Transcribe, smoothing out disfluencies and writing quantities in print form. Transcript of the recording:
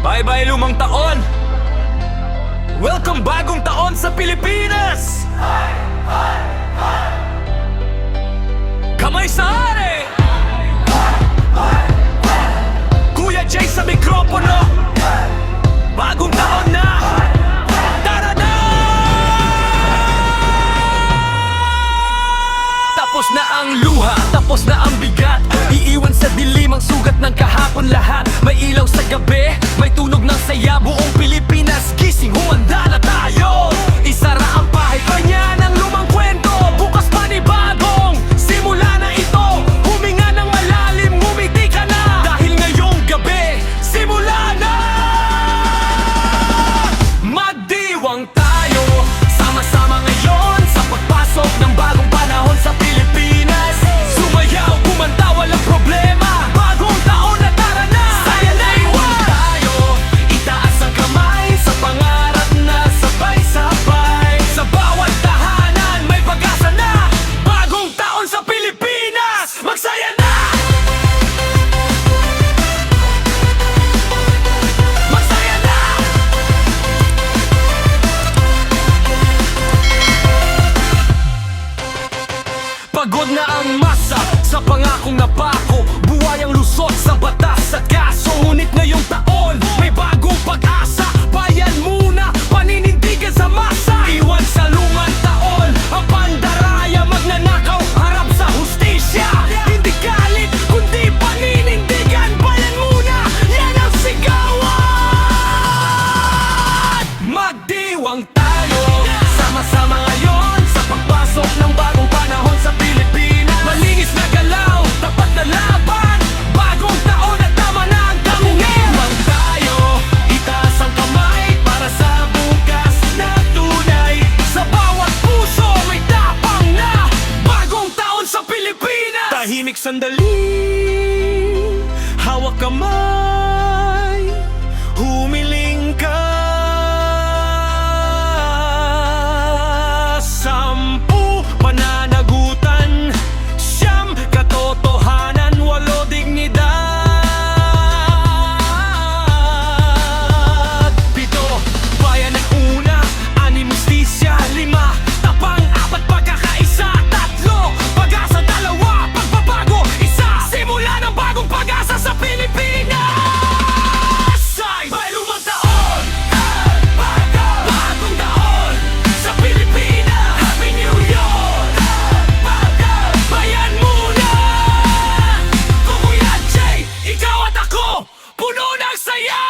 Bye-bye lumang taon. Welcome bagong taon sa Pilipinas. Kamay sa are. Kuya Jay sa mikropono. Bagong taon na. Tara na! Tapos na ang luha, tapos na ang bigat. Iiwan sa dilim ang sugat ng kahapon lahat. May ilaw sa gabi, may tunog ng saya. Buong Pilipinas gising, humanda na tayo. Isara ang pahit pa niya ng lumang kwento. Bukas panibagong simula na ito. Huminga ng malalim, ngumiti ka na. Dahil ngayong gabi, simula na. Magdiwang tayo, sama-sama ngayon sa pagpasok ng bagong panahon sa Pilipinas. Sumayaw, kumanta, walang problema. Bagong taon na, tara na. Saya na iwan tayo, itaas ang kamay sa pangarap na sabay-sabay. Sa bawat tahanan may pag-asa na. Bagong taon sa Pilipinas, magsaya na. Magsaya na. Pagod na ang masa sa pangakong napako. Buhay ang lusot sa batas at kaso. Ngunit ngayong taon, may bagong pag-asa. Bayan muna, paninindigan sa masa. Iwan sa lumang taon, ang pandaraya. Magnanakaw, harap sa hustisya. Hindi galit, kundi paninindigan. Bayan muna, yan ang sigawan. Magdiwang tayo, sama-sama ngayon sa pagpasok ng bagong panahon sa Pilipinas. Malinis na galaw, tapat na laban. Bagong taon at tama na ang damungin. Mag tayo, itaas ang kamay para sa bukas na tunay. Sa bawat puso may tapang na. Bagong taon sa Pilipinas. Tahimik sandali, hawak kamay, humiling ka. 10 pananagutan, 9 katotohanan, 8 dignidad. 7 bayan ang una, 6 justisya, 5 tapang, 4 pagkakaisa, 3 pag-asa, 2 pagbabago, 1 simula ng bagong pag-asa sa Pilipinas. Ay, may lumang taon, bagong taon sa Pilipinas. Happy New Year! Bayan muna! Kung Kuya Jay, ikaw at ako, puno ng saya!